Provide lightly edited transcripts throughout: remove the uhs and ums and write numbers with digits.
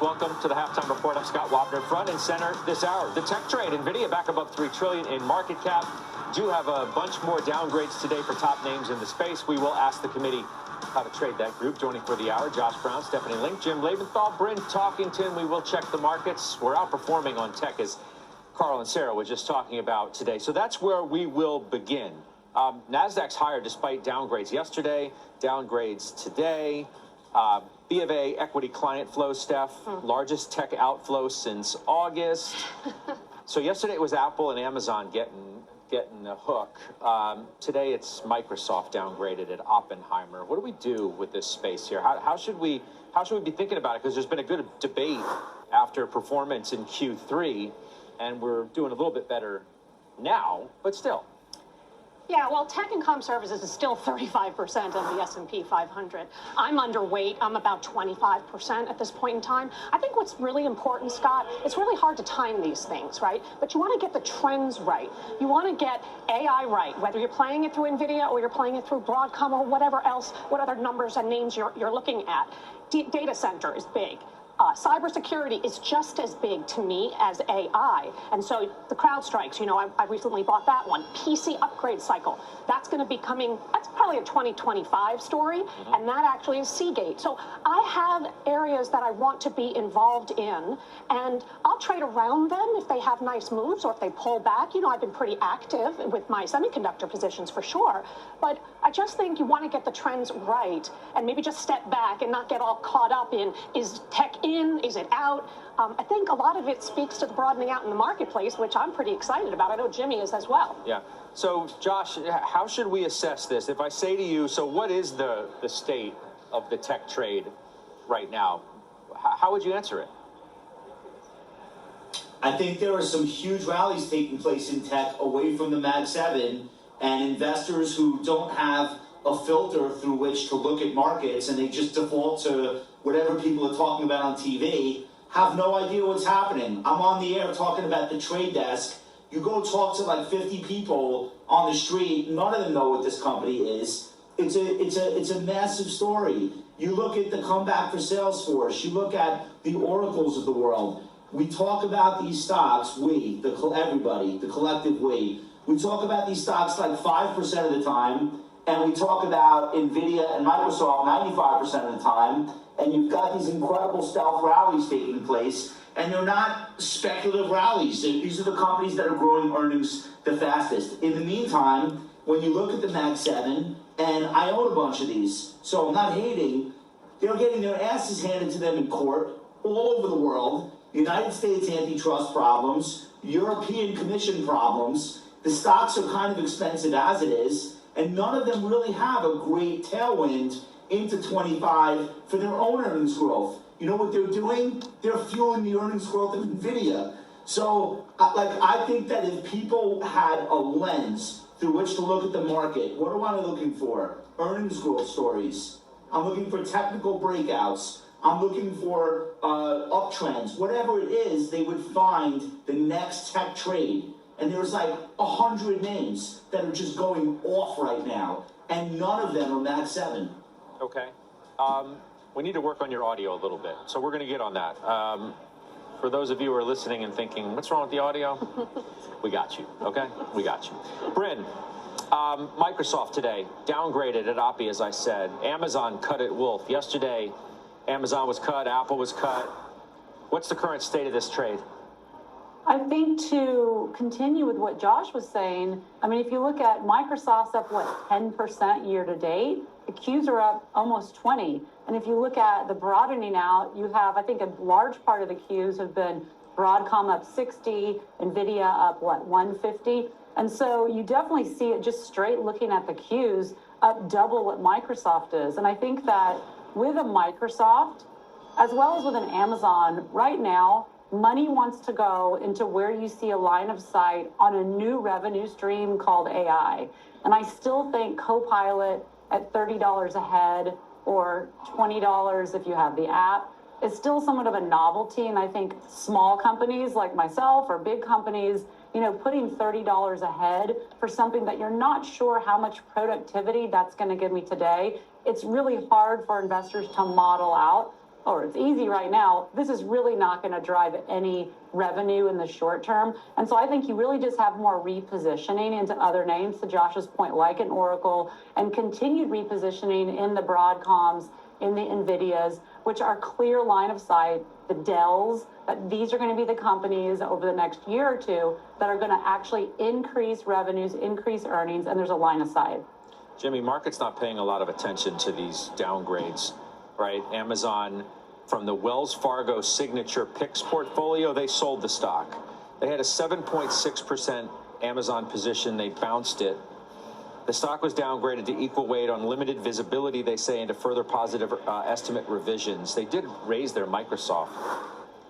Welcome to the Halftime Report. I'm Scott Wapner, front and center this hour. The tech trade, NVIDIA back above $3 trillion in market cap. Do have a bunch more downgrades today for top names in the space. We will ask the committee how to trade that group. Joining for the hour, Josh Brown, Stephanie Link, Jim Leventhal, Bryn Talkington. We will check the markets. We're outperforming on tech, as Carl and Sarah were just talking about today. So that's where we will begin. NASDAQ's higher despite downgrades yesterday, downgrades today. B of A equity client flow, Steph, largest tech outflow since August. So yesterday it was Apple and Amazon getting the hook. Today it's Microsoft downgraded at Oppenheimer. What do we do with this space here? How should we be thinking about it? Because there's been a good debate after performance in Q3, and we're doing a little bit better now, but still. Yeah, well, tech and comm services is still 35% of the S&P 500. I'm underweight. I'm about 25% at this point in time. I think what's really important, Scott, it's really hard to time these things, right? But you want to get the trends right. You want to get AI right, whether you're playing it through NVIDIA or you're playing it through Broadcom or whatever else, what other numbers and names you're looking at. Data center is big. Cybersecurity is just as big to me as AI. And so the CrowdStrikes, I recently bought that one. PC upgrade cycle, that's going to be coming, that's probably a 2025 story, and that actually is Seagate. So I have areas that I want to be involved in, and I'll trade around them if they have nice moves or if they pull back. I've been pretty active with my semiconductor positions for sure, but I just think you want to get the trends right and maybe just step back and not get all caught up in, is tech in, is it out? I think a lot of it speaks to the broadening out in the marketplace, which I'm pretty excited about. I know Jimmy is as well. Yeah. So, Josh, how should we assess this? If I say to you, so what is the state of the tech trade right now? How would you answer it? I think there are some huge rallies taking place in tech away from the Mag 7, and investors who don't have a filter through which to look at markets and they just default to whatever people are talking about on TV have no idea what's happening. I'm on the air talking about the trade desk. You go talk to like 50 people on the street, none of them know what this company is. It's a massive story. You look at the comeback for Salesforce, you look at the Oracles of the world. We talk about these stocks, everybody, the collective we talk about these stocks like 5% of the time, and we talk about NVIDIA and Microsoft 95% of the time, and you've got these incredible stealth rallies taking place, and they're not speculative rallies. These are the companies that are growing earnings the fastest. In the meantime, when you look at the Mag 7, and I own a bunch of these, so I'm not hating, they're getting their asses handed to them in court all over the world. United States antitrust problems, European Commission problems. The stocks are kind of expensive as it is, and none of them really have a great tailwind into 25 for their own earnings growth. You know what they're doing? They're fueling the earnings growth of NVIDIA. So, I think that if people had a lens through which to look at the market, what am I looking for? Earnings growth stories. I'm looking for technical breakouts. I'm looking for uptrends. Whatever it is, they would find the next tech trade. And there's like 100 names that are just going off right now, and none of them are Mag 7. Okay. We need to work on your audio a little bit, so we're going to get on that. For those of you who are listening and thinking, what's wrong with the audio? We got you, okay? We got you. Bryn, Microsoft today, downgraded at OPI, as I said. Amazon cut at Wolf. Yesterday, Amazon was cut, Apple was cut. What's the current state of this trade? I think to continue with what Josh was saying, if you look at Microsoft's up, 10% year to date? The Qs are up almost 20. And if you look at the broadening out, you have, I think, a large part of the Qs have been Broadcom up 60, NVIDIA up, 150? And so you definitely see it just straight looking at the Qs up double what Microsoft is. And I think that with a Microsoft, as well as with an Amazon, right now, money wants to go into where you see a line of sight on a new revenue stream called AI. And I still think Copilot at $30 a head or $20 if you have the app is still somewhat of a novelty. And I think small companies like myself or big companies, putting $30 a head for something that you're not sure how much productivity that's going to give me today, it's really hard for investors to model out. or it's easy right now, this is really not going to drive any revenue in the short term. And so I think you really just have more repositioning into other names, to Josh's point, like an Oracle, and continued repositioning in the Broadcoms, in the NVIDIAs, which are clear line of sight, the Dells, that these are going to be the companies over the next year or two that are going to actually increase revenues, increase earnings, and there's a line of sight. Jimmy, market's not paying a lot of attention to these downgrades, right? Amazon, from the Wells Fargo Signature Picks portfolio, they sold the stock. They had a 7.6% Amazon position. They bounced it. The stock was downgraded to equal weight on limited visibility, they say, into further positive estimate revisions. They did raise their Microsoft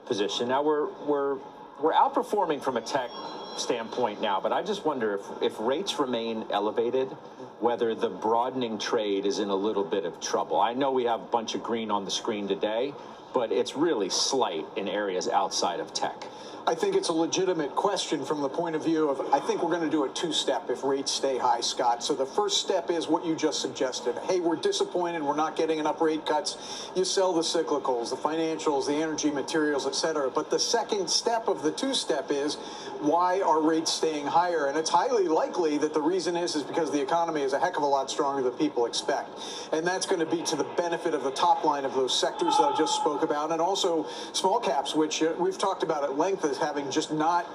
position. Now we're outperforming from a tech standpoint now, but I just wonder if rates remain elevated, whether the broadening trade is in a little bit of trouble. I know we have a bunch of green on the screen today, but it's really slight in areas outside of tech. I think it's a legitimate question from the point of view of, I think we're going to do a two-step if rates stay high, Scott. So the first step is what you just suggested. Hey, we're disappointed. We're not getting enough rate cuts. You sell the cyclicals, the financials, the energy materials, et cetera. But the second step of the two-step is, why are rates staying higher? And it's highly likely that the reason is because the economy is a heck of a lot stronger than people expect. And that's going to be to the benefit of the top line of those sectors that I just spoke about, and also small caps, which we've talked about at length as having just not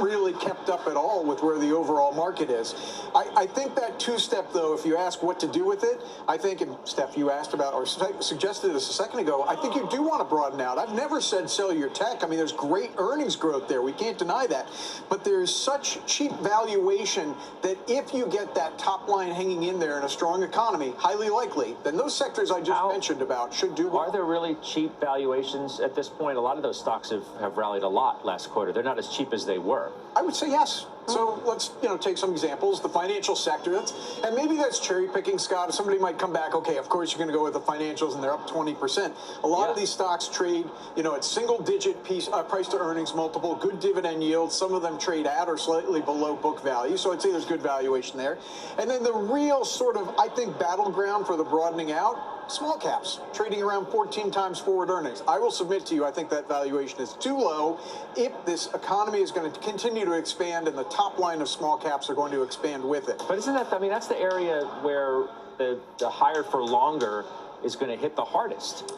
really kept up at all with where the overall market is. I think that two-step, though, if you ask what to do with it, I think, and Steph, you asked about or suggested this a second ago, I think you do want to broaden out. I've never said sell your tech. I mean, there's great earnings growth there. We can't deny that. But there's such cheap valuation that if you get that top line hanging in there in a strong economy, highly likely, then those sectors I just mentioned about should do well. Are there really cheap valuations at this point? A lot of those stocks have rallied a lot last quarter. They're not as cheap as they were. I would say yes. So let's take some examples. The financial sector, and maybe that's cherry picking, Scott. Somebody might come back, okay, of course you're going to go with the financials and they're up 20%. A lot of these stocks trade, at single digit price to earnings multiple, good dividend yield. Some of them trade at or slightly below book value. So I'd say there's good valuation there. And then the real sort of, I think, battleground for the broadening out, small caps, trading around 14 times forward earnings. I will submit to you, I think that valuation is too low if this economy is going to continue to expand and the top line of small caps are going to expand with it. But isn't that, that's the area where the higher for longer is going to hit the hardest.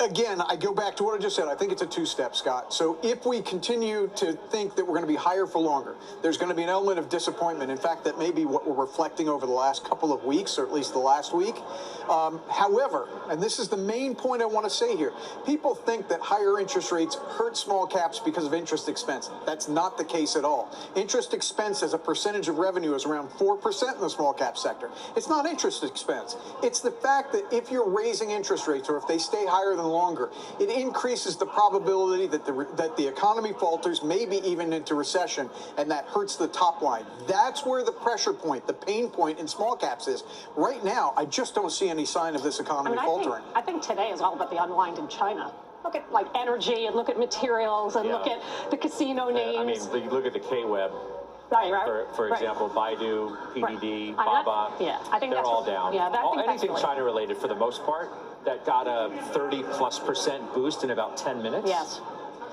Again, I go back to what I just said. I think it's a two-step, Scott. So if we continue to think that we're going to be higher for longer, there's going to be an element of disappointment. In fact, that may be what we're reflecting over the last couple of weeks, or at least the last week. However, and this is the main point I want to say here, people think that higher interest rates hurt small caps because of interest expense. That's not the case at all. Interest expense as a percentage of revenue is around 4% in the small cap sector. It's not interest expense. It's the fact that if you're raising interest rates, or if they stay higher than longer, it increases the probability that the economy falters, maybe even into recession, and that hurts the top line. That's where the pressure point, the pain point in small caps is. Right now, I just don't see any sign of this economy faltering. I think today is all about the unwind in China. Look at energy and look at materials and look at the casino names. You look at the K-Web. Right. For example, Baidu, PDD, right. Baba, I think they're all down. Yeah, anything China related for the most part that got a 30+% boost in about 10 minutes. Yes.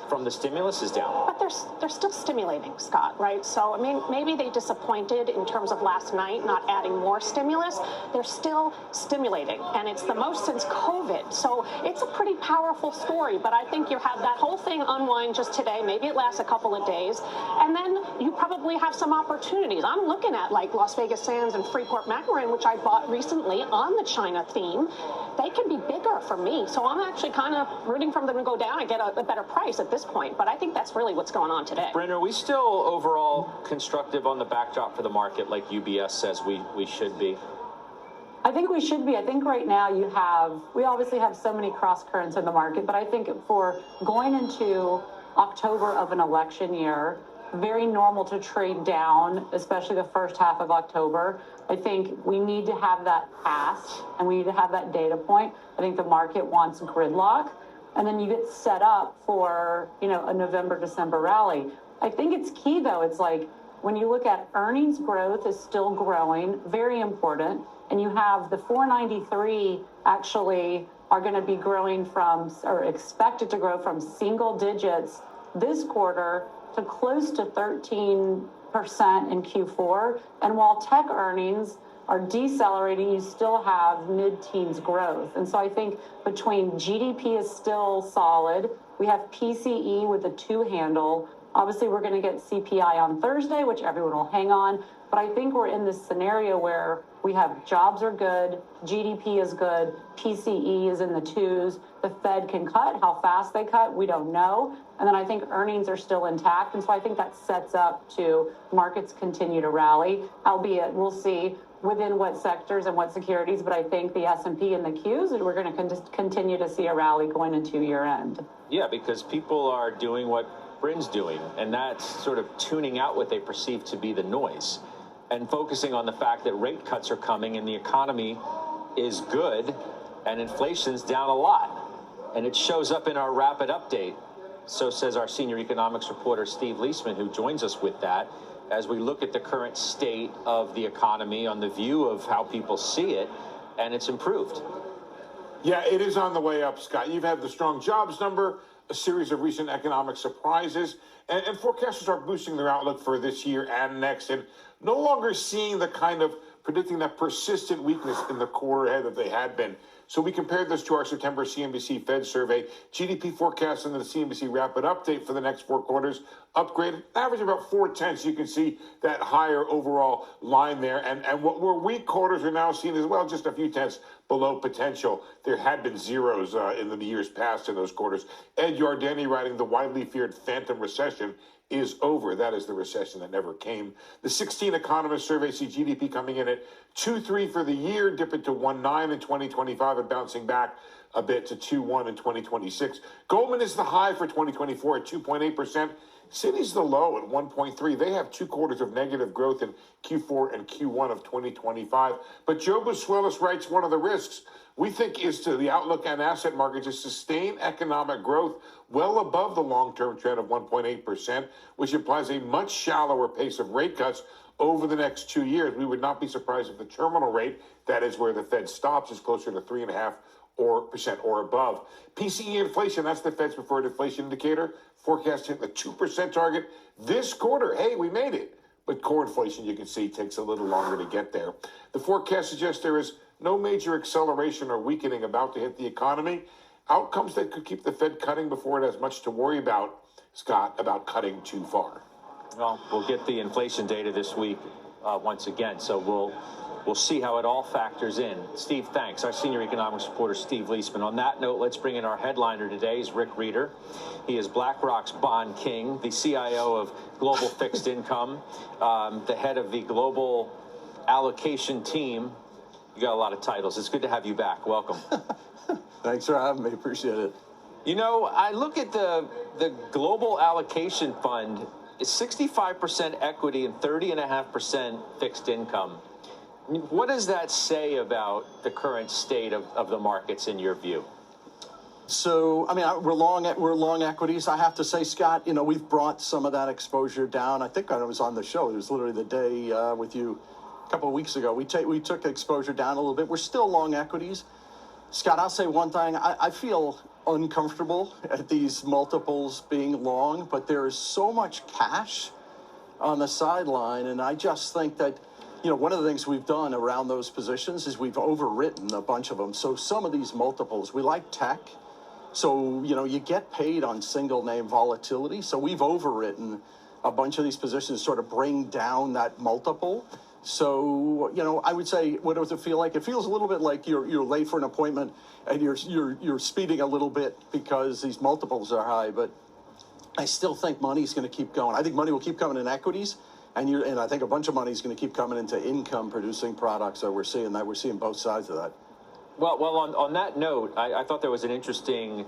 From the stimulus is down. But they're still stimulating, Scott, right? So, maybe they disappointed in terms of last night not adding more stimulus. They're still stimulating, and it's the most since COVID. So it's a pretty powerful story, but I think you have that whole thing unwind just today. Maybe it lasts a couple of days, and then you probably have some opportunities. I'm looking at like Las Vegas Sands and Freeport-McMoRan, which I bought recently on the China theme. They can be bigger for me. So I'm actually kind of rooting for them to go down and get a better price at this point, but I think that's really what's going on today. Brenner, are we still overall constructive on the backdrop for the market like UBS says we should be? I think we should be. I think right now we obviously have so many cross currents in the market, but I think for going into October of an election year, very normal to trade down, especially the first half of October. I think we need to have that pass and we need to have that data point. I think the market wants gridlock. And then you get set up for, a November, December rally. I think it's key, though. It's like when you look at earnings growth is still growing, very important. And you have the 493 actually are going to be growing from, or expected to grow from single digits this quarter to close to 13% in Q4. And while tech earnings are decelerating, you still have mid-teens growth. And so I think between GDP is still solid, we have PCE with a 2 handle. Obviously, we're going to get CPI on Thursday, which everyone will hang on. But I think we're in this scenario where we have jobs are good, GDP is good, PCE is in the 2s. The Fed can cut. How fast they cut, we don't know. And then I think earnings are still intact. And so I think that sets up to markets continue to rally, albeit we'll see within what sectors and what securities. But I think the S&P and the Qs, we're going to continue to see a rally going into year end. Yeah, because people are doing what Bryn's doing, and that's sort of tuning out what they perceive to be the noise and focusing on the fact that rate cuts are coming and the economy is good and inflation's down a lot. And it shows up in our rapid update. So says our senior economics reporter, Steve Leisman, who joins us with that, as we look at the current state of the economy on the view of how people see it, and it's improved. Yeah, it is on the way up, Scott. You've had the strong jobs number, a series of recent economic surprises, and forecasters are boosting their outlook for this year and next, and no longer seeing the kind of predicting that persistent weakness in the quarter ahead that they had been. So we compared this to our September CNBC Fed survey. GDP forecast in the CNBC Rapid Update for the next 4 quarters upgraded, average about 4/10. You can see that higher overall line there. And what were weak quarters are now seen as, well, just a few tenths below potential. There had been zeros in the years past in those quarters. Ed Yardeni writing, the widely feared phantom recession is over. That is the recession that never came. The 16 economist survey see GDP coming in at 2.3 for the year, dipping to 1.9 in 2025 and bouncing back a bit to 2.1 in 2026. Goldman is the high for 2024 at 2.8%. Citi's the low at 1.3. They have 2 quarters of negative growth in Q4 and Q1 of 2025. But Joe Busuelis writes, one of the risks we think is to the outlook and asset markets is sustain economic growth well above the long-term trend of 1.8%, which implies a much shallower pace of rate cuts over the next 2 years. We would not be surprised if the terminal rate, that is where the Fed stops, is closer to 3.5% or above. PCE inflation, that's the Fed's preferred inflation indicator, forecasting the 2% target this quarter. Hey, we made it. But core inflation, you can see, takes a little longer to get there. The forecast suggests there is no major acceleration or weakening about to hit the economy. Outcomes that could keep the Fed cutting before it has much to worry about, Scott, about cutting too far. Well, we'll get the inflation data this week once again, so we'll see how it all factors in. Steve, thanks. Our senior economics reporter, Steve Leisman. On that note, let's bring in our headliner today, is Rick Reeder. He is BlackRock's bond king, the CIO of Global Fixed Income, the head of the global allocation team. You got a lot of titles. It's good to have you back. Welcome. Thanks for having me. Appreciate it. You know, I look at the global allocation fund is 65% equity and 30.5% fixed income. What does that say about the current state of the markets in your view? So, I mean, we're long equities. I have to say, Scott, you know, we've brought some of that exposure down. I think I was on the show. It was literally the day with you a couple of weeks ago. We took exposure down a little bit. We're still long equities. Scott, I'll say one thing. I feel uncomfortable at these multiples being long, but there is so much cash on the sideline, and I just think that, you know, one of the things we've done around those positions is we've overwritten a bunch of them. So some of these multiples, we like tech. So, you know, you get paid on single name volatility. So we've overwritten a bunch of these positions to sort of bring down that multiple. So, you know, I would say, what does it feel like? It feels a little bit like you're late for an appointment and you're speeding a little bit because these multiples are high. But I still think money's going to keep going. I think money will keep coming in equities, and I think a bunch of money is going to keep coming into income-producing products. So we're seeing that. We're seeing both sides of that. Well, on that note, I thought there was an interesting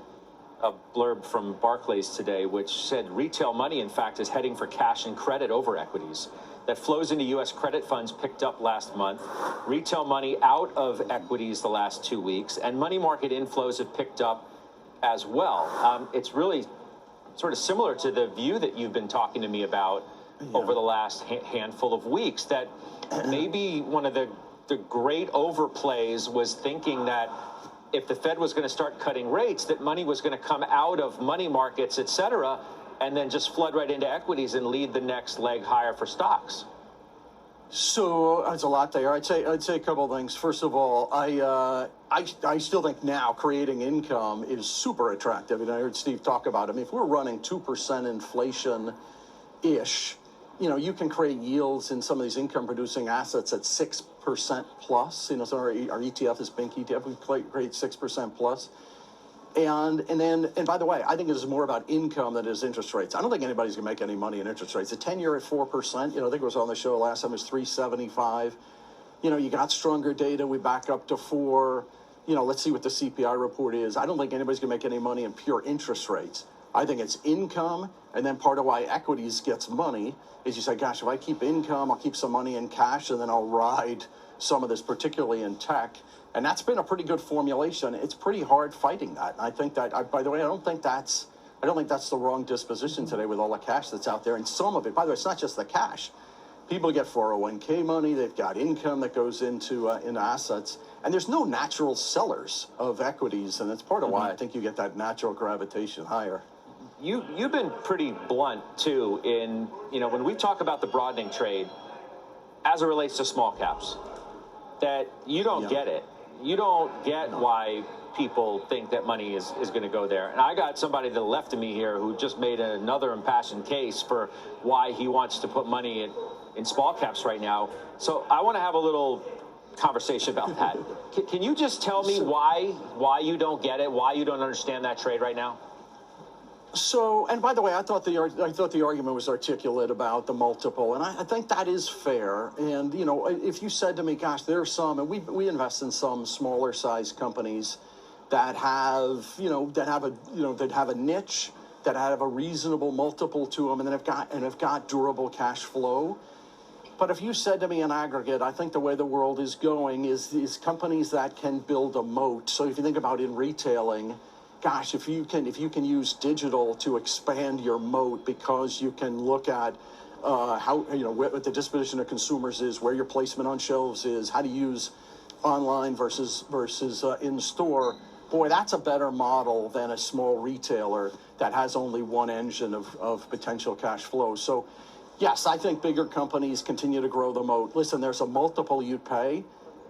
blurb from Barclays today, which said retail money, in fact, is heading for cash and credit over equities. That flows into U.S. credit funds picked up last month. Retail money out of equities the last 2 weeks, and money market inflows have picked up as well. It's really sort of similar to the view that you've been talking to me about over the last handful of weeks, that maybe one of the great overplays was thinking that if the Fed was going to start cutting rates, that money was going to come out of money markets, et cetera, and then just flood right into equities and lead the next leg higher for stocks. So there's a lot there. I'd say a couple of things. First of all, I still think now creating income is super attractive. And I heard Steve talk about it. I mean, if we're running 2% inflation-ish, you know, you can create yields in some of these income-producing assets at 6% plus. You know, so our ETF, this bank ETF, we create 6% plus. And by the way, I think this is more about income than it is interest rates. I don't think anybody's gonna make any money in interest rates. The 10-year at 4%, you know, I think it was on the show last time, it was 3.75. You know, you got stronger data, we back up to 4. You know, let's see what the CPI report is. I don't think anybody's gonna make any money in pure interest rates. I think it's income, and then part of why equities gets money is you say, gosh, if I keep income, I'll keep some money in cash, and then I'll ride some of this, particularly in tech. And that's been a pretty good formulation. It's pretty hard fighting that. I think that, by the way, I don't think that's the wrong disposition today with all the cash that's out there. And some of it, by the way, it's not just the cash. People get 401k money. They've got income that goes into assets. And there's no natural sellers of equities. And that's part of why I think you get that natural gravitation higher. You've been pretty blunt, too, in, you know, when we talk about the broadening trade as it relates to small caps, that you don't get it. You don't get why people think that money is going to go there. And I got somebody to the left of me here who just made another impassioned case for why he wants to put money in small caps right now. So I want to have a little conversation about that. Can you just tell me why you don't get it, why you don't understand that trade right now? So, and by the way, I thought the argument was articulate about the multiple, and I think that is fair. And you know, if you said to me, "Gosh, there are some," and we invest in some smaller size companies that have a niche, that have a reasonable multiple to them, and then have got durable cash flow. But if you said to me in aggregate, I think the way the world is going is companies that can build a moat. So if you think about in retailing, gosh, if you can use digital to expand your moat because you can look at how, you know, what the disposition of consumers is, where your placement on shelves is, how to use online versus in store. Boy, that's a better model than a small retailer that has only one engine of potential cash flow. So, yes, I think bigger companies continue to grow the moat. Listen, there's a multiple you'd pay.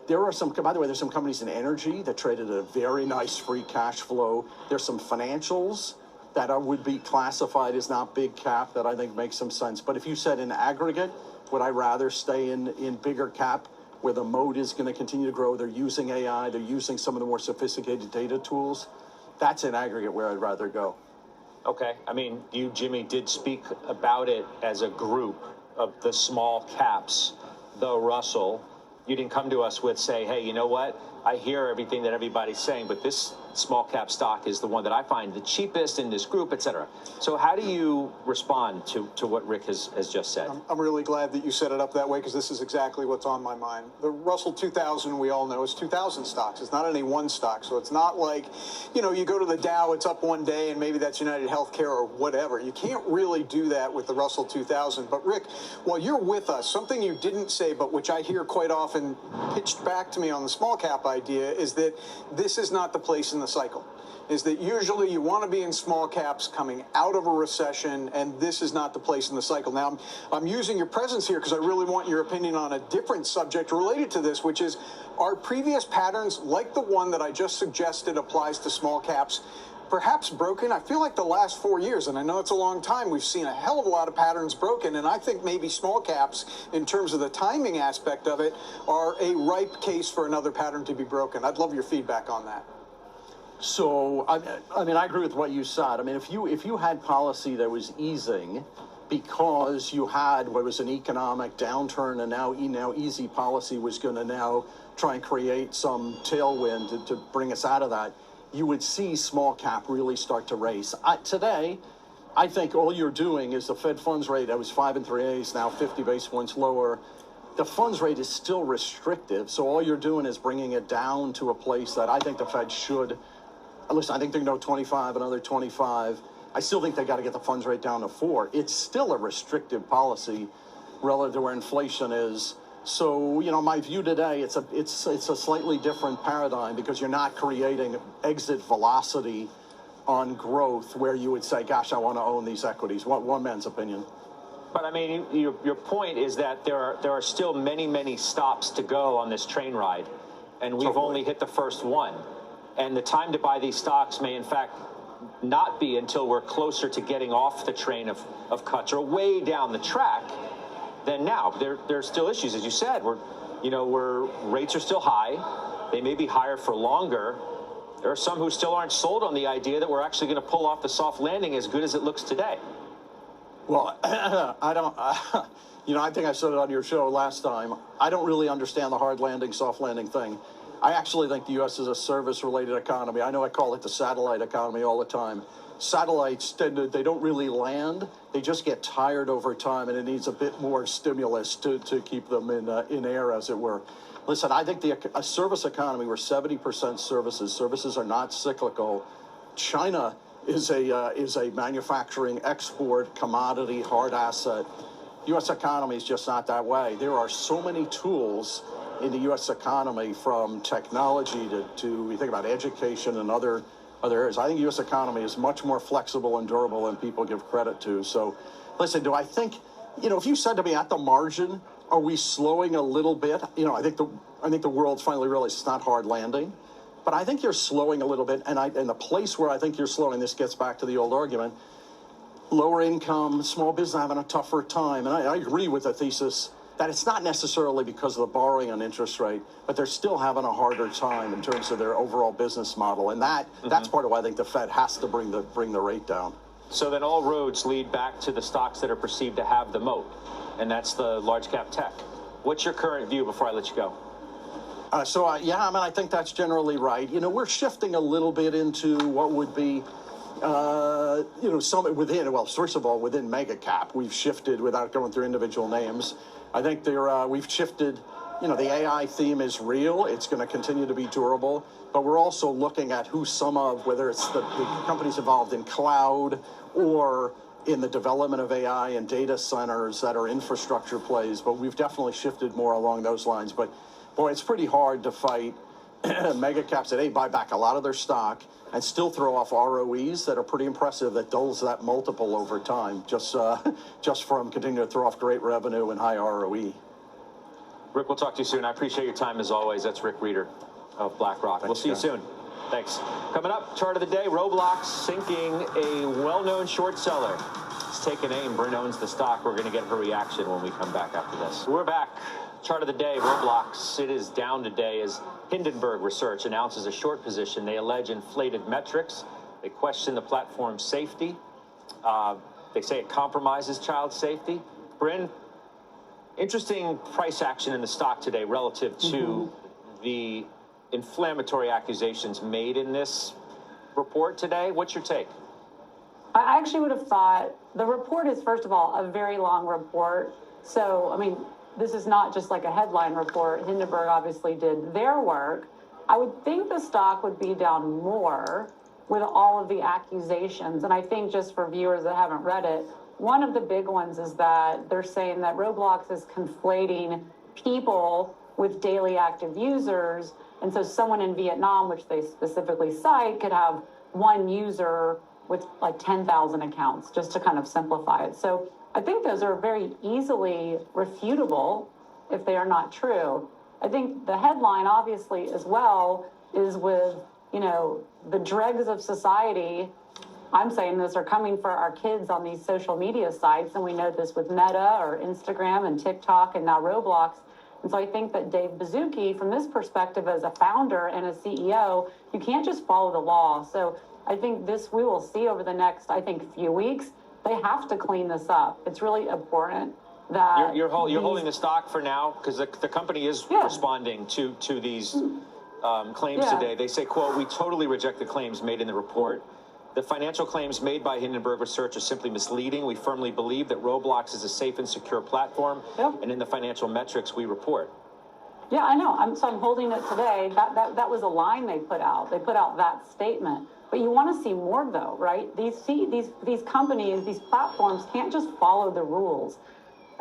There are some, by the way, there's some companies in energy that traded at a very nice free cash flow. There's some financials that would be classified as not big cap that I think makes some sense. But if you said in aggregate, would I rather stay in bigger cap where the moat is going to continue to grow? They're using AI, they're using some of the more sophisticated data tools. That's in aggregate where I'd rather go. Okay. I mean, you, Jimmy, did speak about it as a group of the small caps, the Russell. You didn't come to us with, say, hey, you know what? I hear everything that everybody's saying, but this small cap stock is the one that I find the cheapest in this group, et cetera. So how do you respond to what Rick has just said? I'm really glad that you set it up that way, because this is exactly what's on my mind. The Russell 2000, we all know, is 2,000 stocks. It's not any one stock. So it's not like, you know, you go to the Dow, it's up one day, and maybe that's United Healthcare or whatever. You can't really do that with the Russell 2000. But Rick, while you're with us, something you didn't say, but which I hear quite often pitched back to me on the small cap idea, is that this is not the place in the cycle. Is that usually you want to be in small caps coming out of a recession, and this is not the place in the cycle. Now, I'm using your presence here because I really want your opinion on a different subject related to this, which is, are previous patterns like the one that I just suggested applies to small caps perhaps broken? I feel like the last 4 years, and I know it's a long time, we've seen a hell of a lot of patterns broken, and I think maybe small caps, in terms of the timing aspect of it, are a ripe case for another pattern to be broken. I'd love your feedback on that. So, I mean, I agree with what you said. I mean, if you had policy that was easing because you had what was an economic downturn, and now easy policy was going to now try and create some tailwind to bring us out of that, you would see small cap really start to race. Today, I think all you're doing is the Fed funds rate that was 5 3/8, now 50 basis points lower. The funds rate is still restrictive, so all you're doing is bringing it down to a place that I think the Fed should. Listen, I think they can go 25, another 25. I still think they got to get the funds rate down to 4. It's still a restrictive policy relative to where inflation is. So, my view today, it's a slightly different paradigm because you're not creating exit velocity on growth where you would say, gosh, I want to own these equities. One man's opinion. But I mean, your point is that there are still many, many stops to go on this train ride, and we've only hit the first one. And the time to buy these stocks may, in fact, not be until we're closer to getting off the train of cuts or way down the track than now. There's still issues, as you said. Where rates are still high. They may be higher for longer. There are some who still aren't sold on the idea that we're actually going to pull off the soft landing as good as it looks today. Well, I don't, I think I said it on your show last time. I don't really understand the hard landing, soft landing thing. I actually think the U.S. is a service-related economy. I know I call it the satellite economy all the time. Satellites, they don't really land. They just get tired over time, and it needs a bit more stimulus to keep them in air, as it were. Listen, I think a service economy, we're 70% services. Services are not cyclical. China is a manufacturing export commodity hard asset. U.S. economy is just not that way. There are so many tools in the U.S. economy, from technology to you think about education and other areas. I think the U.S. economy is much more flexible and durable than people give credit to. So, listen, do I think, if you said to me at the margin, are we slowing a little bit? I think the world's finally realized it's not hard landing. But I think you're slowing a little bit, and the place where I think you're slowing, this gets back to the old argument, lower income, small business having a tougher time. And I agree with the thesis that it's not necessarily because of the borrowing on interest rate, but they're still having a harder time in terms of their overall business model. And that's part of why I think the Fed has to bring the rate down. So then all roads lead back to the stocks that are perceived to have the moat, and that's the large cap tech. What's your current view before I let you go? I think that's generally right. We're shifting a little bit into what would be, some within, well, first of all, within mega cap, we've shifted without going through individual names. I think we've shifted, the AI theme is real. It's going to continue to be durable, but we're also looking at whether it's the companies involved in cloud or in the development of AI and data centers that are infrastructure plays, but we've definitely shifted more along those lines. But boy, it's pretty hard to fight mega caps that buy back a lot of their stock and still throw off ROEs that are pretty impressive, that dulls that multiple over time, just from continuing to throw off great revenue and high ROE. Rick, we'll talk to you soon. I appreciate your time as always. That's Rick Reeder of BlackRock. We'll see you soon. Thanks. Coming up, chart of the day, Roblox sinking a well-known short seller. It's taken aim. Bryn owns the stock. We're going to get her reaction when we come back after this. We're back. Chart of the day, Roblox. It is down today as Hindenburg Research announces a short position. They allege inflated metrics. They question the platform's safety. They say it compromises child safety. Bryn, interesting price action in the stock today relative to the inflammatory accusations made in this report today. What's your take? I actually would have thought the report is, first of all, a very long report. So, this is not just like a headline report. Hindenburg obviously did their work. I would think the stock would be down more with all of the accusations. And I think, just for viewers that haven't read it, one of the big ones is that they're saying that Roblox is conflating people with daily active users. And so someone in Vietnam, which they specifically cite, could have one user with like 10,000 accounts, just to kind of simplify it. So I think those are very easily refutable if they are not true. I think the headline, obviously, as well, is with, the dregs of society. I'm saying this are coming for our kids on these social media sites, and we know this with Meta or Instagram and TikTok and now Roblox. And so I think that Dave Baszucki, from this perspective as a founder and a CEO, you can't just follow the law. So I think we will see over the next, few weeks. They have to clean this up. It's really important that you're holding the stock for now because the company is responding to these claims today. They say, quote, "We totally reject the claims made in the report. The financial claims made by Hindenburg Research are simply misleading. We firmly believe that Roblox is a safe and secure platform, and in the financial metrics we report." Yeah, I know. I'm holding it today. That was a line they put out. They put out that statement. But you want to see more, though, right? These companies, these platforms can't just follow the rules.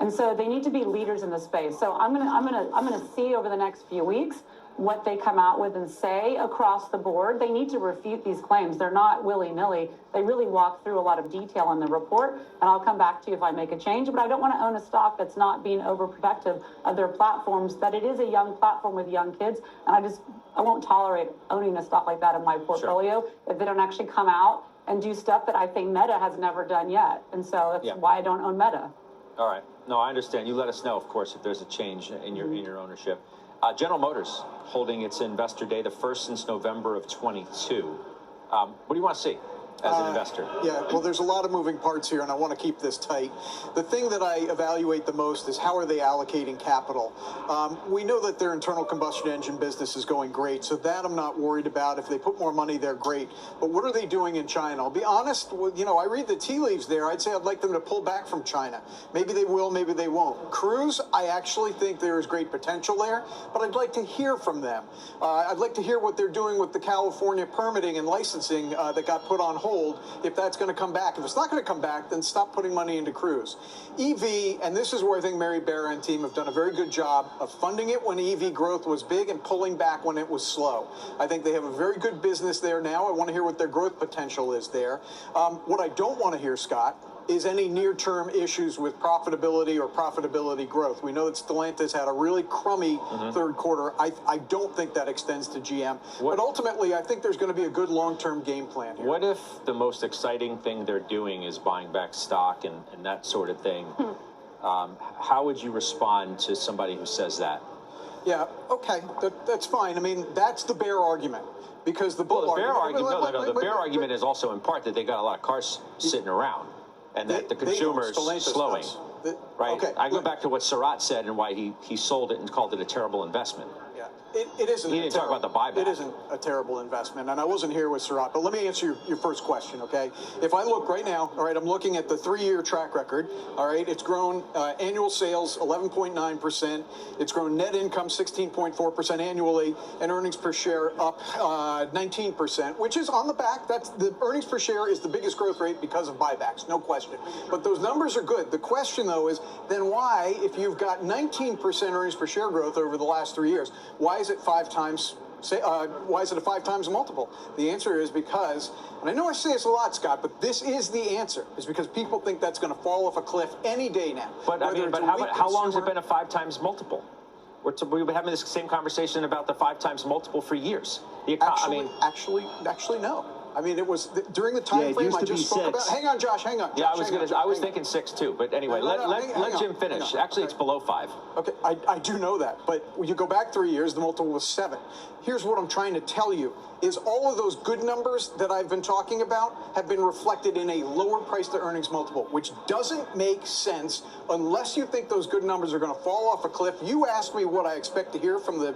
And so they need to be leaders in the space. So I'm gonna see over the next few weeks what they come out with and say across the board. They need to refute these claims. They're not willy-nilly. They really walk through a lot of detail in the report, and I'll come back to you if I make a change. But I don't want to own a stock that's not being overprotective of their platforms, that it is a young platform with young kids, and I won't tolerate owning a stock like that in my portfolio if they don't actually come out and do stuff that I think Meta has never done yet. And so that's why I don't own Meta. All right. No, I understand. You let us know, of course, if there's a change in your ownership. General Motors holding its investor day, the first since November of 22. What do you want to see as an investor? Yeah, well, there's a lot of moving parts here, and I want to keep this tight. The thing that I evaluate the most is how are they allocating capital? We know that their internal combustion engine business is going great, so that I'm not worried about. If they put more money there, great. But what are they doing in China? I'll be honest, I read the tea leaves there. I'd say I'd like them to pull back from China. Maybe they will, maybe they won't. Cruise, I actually think there is great potential there, but I'd like to hear from them. I'd like to hear what they're doing with the California permitting and licensing that got put on hold, if that's going to come back. If it's not going to come back, then stop putting money into Cruise. EV, and this is where I think Mary Barra and team have done a very good job of funding it when EV growth was big and pulling back when it was slow. I think they have a very good business there now. I want to hear what their growth potential is there. What I don't want to hear, Scott, is any near-term issues with profitability or profitability growth. We know that Stellantis had a really crummy third quarter. I don't think that extends to GM. But ultimately, I think there's going to be a good long-term game plan here. What if the most exciting thing they're doing is buying back stock and that sort of thing? How would you respond to somebody who says that? Yeah, okay, that's fine. I mean, that's the bear argument. Because the bull the bear argument is also in part that they got a lot of cars sitting around. And that the consumer is slowing, right? Okay, I go back to what Surratt said and why he sold it and called it a terrible investment. Yeah, it isn't. He didn't talk about the buyback. It isn't a terrible investment, and I wasn't here with Surratt, but let me answer your first question, okay? If I look right now, all right, I'm looking at the 3-year track record, all right? It's grown annual sales 11.9%. It's grown net income 16.4% annually, and earnings per share up 19%, which is on the back. That's the earnings per share is the biggest growth rate because of buybacks, no question. But those numbers are good. The question, though, is then why, if you've got 19% earnings per share growth over the last 3 years, why is it 5 times? Why is it a 5 times multiple? The answer is because, and I know I say this a lot, Scott, but this is the answer, is because people think that's going to fall off a cliff any day now. But I mean, how long has it been a 5 times multiple? We've been having this same conversation about the 5 times multiple for years. Actually, no. I mean, it was during the time frame I just spoke about. Hang on, Josh. Hang on. Yeah, I was thinking 6 too. But anyway, let Jim finish. Actually, it's below 5. Okay, I do know that. But when you go back 3 years, the multiple was 7. Here's what I'm trying to tell you is all of those good numbers that I've been talking about have been reflected in a lower price to earnings multiple, which doesn't make sense unless you think those good numbers are going to fall off a cliff. You asked me what I expect to hear from the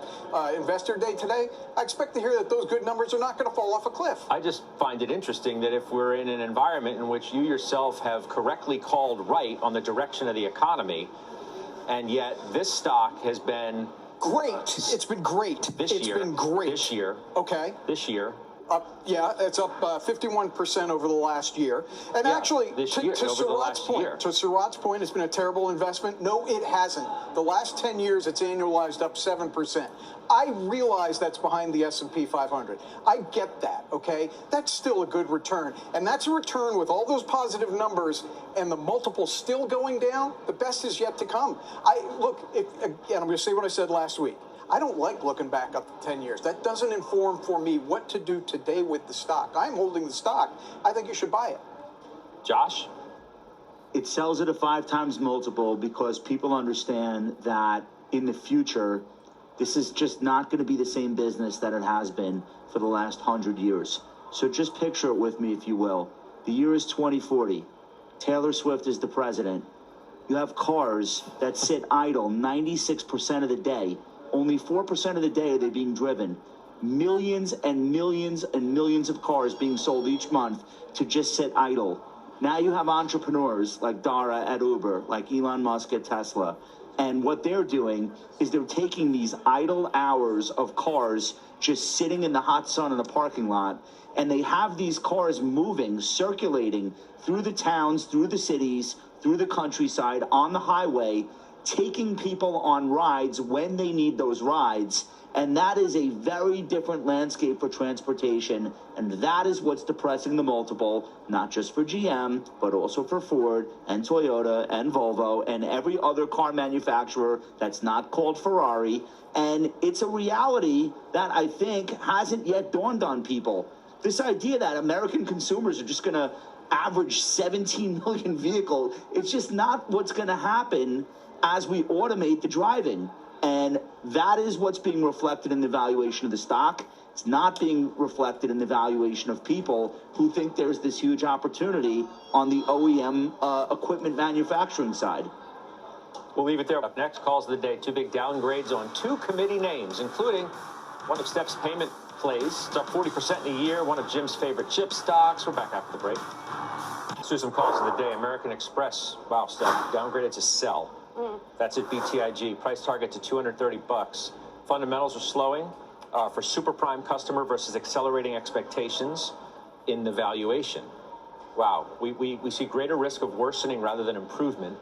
investor day today. I expect to hear that those good numbers are not going to fall off a cliff. I just find it interesting that if we're in an environment in which you yourself have correctly called right on the direction of the economy, and yet this stock has been great. It's been great. It's been great. This year. Okay. This year. It's up 51% over the last year. And actually, to Surratt's point, it's been a terrible investment. No, it hasn't. The last 10 years, it's annualized up 7%. I realize that's behind the S&P 500. I get that, okay? That's still a good return. And that's a return with all those positive numbers and the multiple still going down. The best is yet to come. I'm going to say what I said last week. I don't like looking back up to 10 years. That doesn't inform for me what to do today with the stock. I'm holding the stock. I think you should buy it. Josh? It sells at a 5 times multiple because people understand that in the future, this is just not going to be the same business that it has been for the last 100 years. So just picture it with me, if you will. The year is 2040. Taylor Swift is the president. You have cars that sit idle 96% of the day. Only 4% of the day are they being driven. Millions and millions and millions of cars being sold each month to just sit idle. Now you have entrepreneurs like Dara at Uber, like Elon Musk at Tesla. And what they're doing is they're taking these idle hours of cars just sitting in the hot sun in the parking lot, and they have these cars moving, circulating through the towns, through the cities, through the countryside, on the highway, taking people on rides when they need those rides. And that is a very different landscape for transportation, and that is what's depressing the multiple, not just for GM, but also for Ford and Toyota and Volvo and every other car manufacturer that's not called Ferrari. And it's a reality that I think hasn't yet dawned on people. This idea that American consumers are just going to average 17 million vehicles, it's just not what's going to happen as we automate the driving. And that is what's being reflected in the valuation of the stock. It's not being reflected in the valuation of people who think there's this huge opportunity on the OEM equipment manufacturing side. We'll leave it there. Up next, calls of the day. Two big downgrades on two committee names, including one of Steph's payment plays. It's up 40% in a year. One of Jim's favorite chip stocks. We're back after the break. Let's do some calls of the day. American Express. Wow, Steph, downgraded to sell. That's at BTIG. Price target to $230. Fundamentals are slowing for super prime customer versus accelerating expectations in the valuation. Wow, we see greater risk of worsening rather than improvement.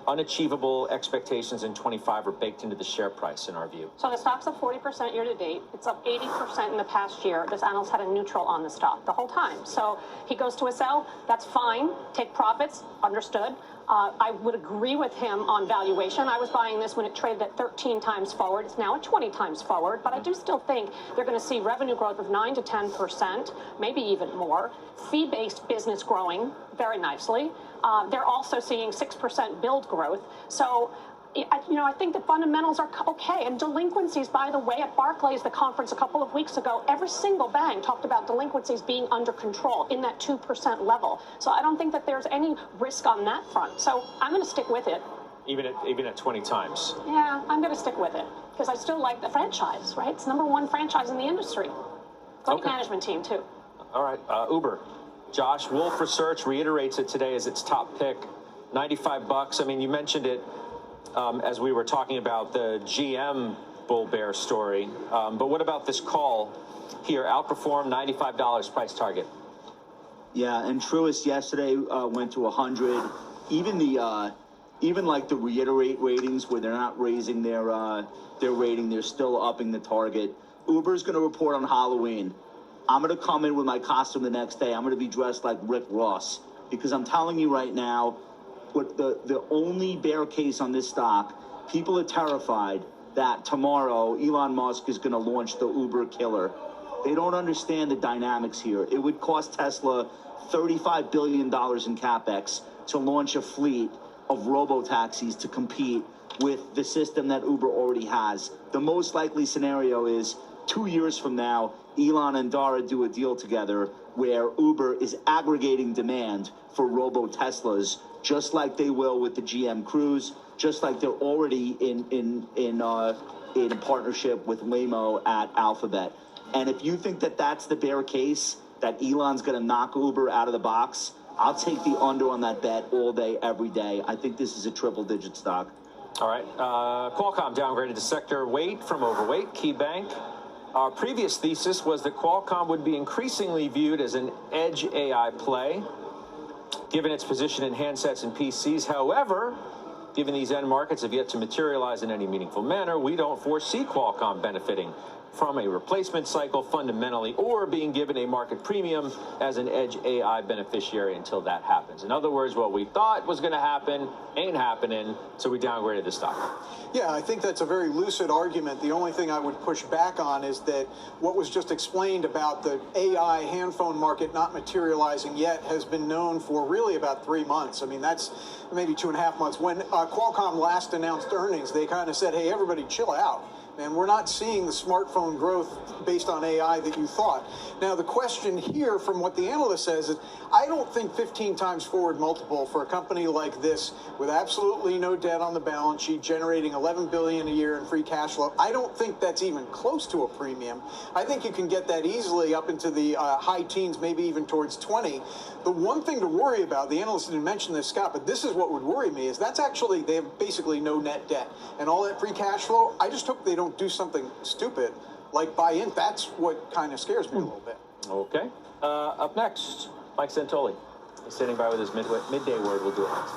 Unachievable expectations in 25 are baked into the share price, in our view. So the stock's up 40% year to date. It's up 80% in the past year. This analyst had a neutral on the stock the whole time. So he goes to a sell. That's fine. Take profits. Understood. I would agree with him on valuation. I was buying this when it traded at 13 times forward. It's now at 20 times forward. But I do still think they're going to see revenue growth of 9 to 10%, maybe even more. Fee-based business growing very nicely. They're also seeing 6% build growth. So, I think the fundamentals are okay. And delinquencies, by the way, at Barclays, the conference a couple of weeks ago, every single bank talked about delinquencies being under control in that 2% level. So I don't think that there's any risk on that front. So I'm going to stick with it. Even at 20 times. Yeah, I'm going to stick with it because I still like the franchise, right? It's #1 franchise in the industry. Great management team, too. All right, Uber. Josh, Wolf Research reiterates it today as its top pick, $95. I mean, you mentioned it as we were talking about the GM bull bear story. But what about this call here? Outperform, $95 price target. Yeah, and Truist yesterday went to 100. Even like the reiterate ratings where they're not raising their rating, they're still upping the target. Uber's going to report on Halloween. I'm going to come in with my costume the next day. I'm going to be dressed like Rick Ross because I'm telling you right now, what the only bear case on this stock, people are terrified that tomorrow Elon Musk is going to launch the Uber killer. They don't understand the dynamics here. It would cost Tesla $35 billion in CapEx to launch a fleet of robo-taxis to compete with the system that Uber already has. The most likely scenario is 2 years from now, Elon and Dara do a deal together where Uber is aggregating demand for robo-Teslas, just like they will with the GM Cruise, just like they're already in a partnership with Waymo at Alphabet. And if you think that that's the bear case, that Elon's going to knock Uber out of the box, I'll take the under on that bet all day, every day. I think this is a triple-digit stock. All right. Qualcomm downgraded to sector weight from overweight. KeyBank. Our previous thesis was that Qualcomm would be increasingly viewed as an edge AI play, given its position in handsets and PCs. However, given these end markets have yet to materialize in any meaningful manner, we don't foresee Qualcomm benefiting from a replacement cycle fundamentally or being given a market premium as an edge AI beneficiary until that happens. In other words, what we thought was going to happen ain't happening, so we downgraded the stock. Yeah, I think that's a very lucid argument. The only thing I would push back on is that what was just explained about the AI hand phone market not materializing yet has been known for really about 3 months. I mean, that's maybe 2.5 months. When Qualcomm last announced earnings, they kind of said, hey, everybody chill out. And we're not seeing the smartphone growth based on AI that you thought. Now, the question here from what the analyst says is, I don't think 15 times forward multiple for a company like this with absolutely no debt on the balance sheet, generating $11 billion a year in free cash flow, I don't think that's even close to a premium. I think you can get that easily up into the high teens, maybe even towards 20. The one thing to worry about, the analyst didn't mention this, Scott, but this is what would worry me, is that's actually, they have basically no net debt. And all that free cash flow, I just hope they don't do something stupid like buy in. That's what kind of scares me a little bit. Okay. Up next, Mike Santoli. He's sitting by with his midday word. We'll do it next.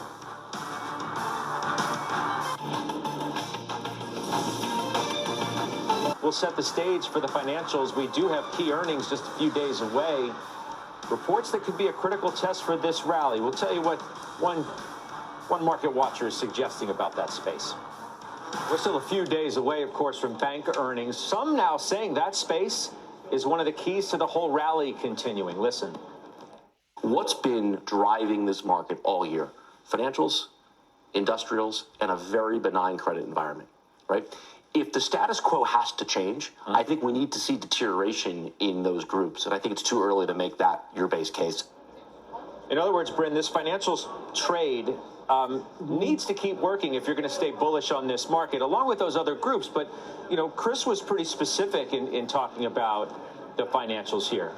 We'll set the stage for the financials. We do have key earnings just a few days away. Reports that could be a critical test for this rally. We'll tell you what one market watcher is suggesting about that space. We're still a few days away, of course, from bank earnings. Some now saying that space is one of the keys to the whole rally continuing. Listen. What's been driving this market all year? Financials, industrials, and a very benign credit environment, right? If the status quo has to change, I think we need to see deterioration in those groups. And I think it's too early to make that your base case. In other words, Bryn, this financials trade needs to keep working if you're going to stay bullish on this market, along with those other groups. But, you know, Chris was pretty specific in talking about the financials here.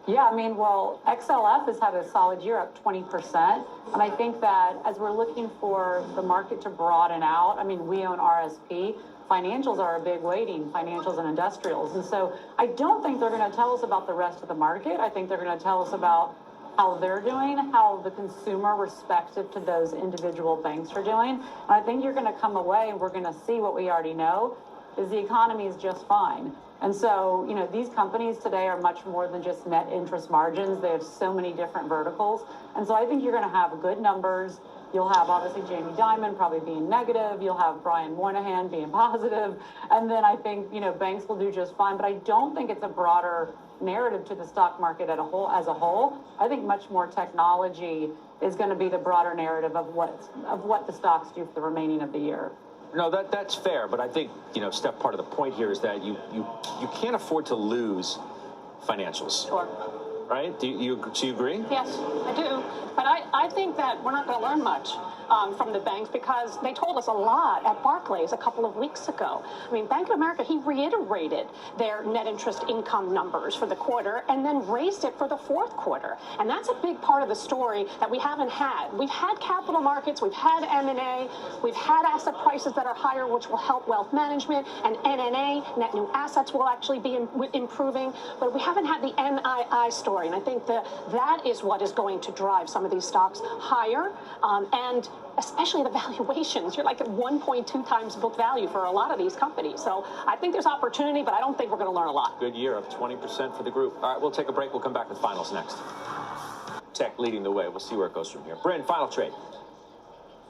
Yeah, I mean, well, XLF has had a solid year, up 20%. And I think that as we're looking for the market to broaden out, I mean, we own RSP. Financials are a big weighting, financials and industrials. And so I don't think they're going to tell us about the rest of the market. I think they're going to tell us about how they're doing, how the consumer respective to those individual banks are doing. And I think you're going to come away and we're going to see what we already know, is the economy is just fine. And so, you know, these companies today are much more than just net interest margins. They have so many different verticals. And so I think you're going to have good numbers. You'll have obviously Jamie Dimon probably being negative. You'll have Brian Moynihan being positive. And then I think, you know, banks will do just fine. But I don't think it's a broader narrative to the stock market as a whole. I think much more technology is going to be the broader narrative of what the stocks do for the remaining of the year. No, that's fair, but I think, you know, Steph, part of the point here is that you can't afford to lose financials. Sure. Right? Do you agree? Yes, I do. But I think that we're not going to learn much from the banks because they told us a lot at Barclays a couple of weeks ago. I mean, Bank of America, he reiterated their net interest income numbers for the quarter and then raised it for the fourth quarter. And that's a big part of the story that we haven't had. We've had capital markets, we've had M&A, we've had asset prices that are higher, which will help wealth management, and NNA, net new assets, will actually be improving. But we haven't had the NII story. And I think that is what is going to drive some of these stocks higher, and especially the valuations. You're like at 1.2 times book value for a lot of these companies. So I think there's opportunity, but I don't think we're going to learn a lot. Good year, up 20% for the group. All right, we'll take a break. We'll come back with finals next. Tech leading the way. We'll see where it goes from here. Bryn, final trade.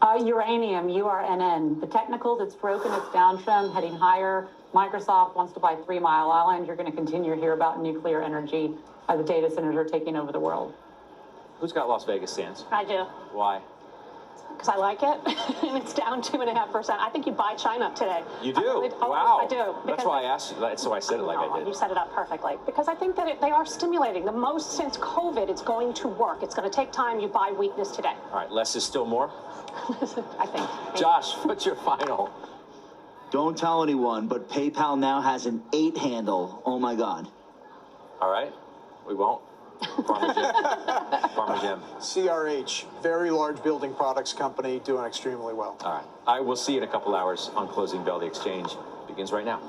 Uranium, URNN. The technicals, it's broken, it's downtrend, heading higher. Microsoft wants to buy 3 Mile Island. You're going to continue to hear about nuclear energy. The data centers are taking over the world. Who's got Las Vegas Sands? I do. Why? Because I like it, and it's down 2.5%. I think you buy China today. You do? Wow. I do. That's why I asked you. So I said it like I did. You set it up perfectly. Because I think that they are stimulating. The most since COVID, it's going to work. It's going to take time. You buy weakness today. All right, less is still more? I think. Josh, what's your final? Don't tell anyone, but PayPal now has an 8 handle. Oh my God. All right, we won't. Farmer Jim. Farmer Jim. CRH, very large building products company, doing extremely well. All right, I will see you in a couple hours on Closing Bell. The exchange begins right now.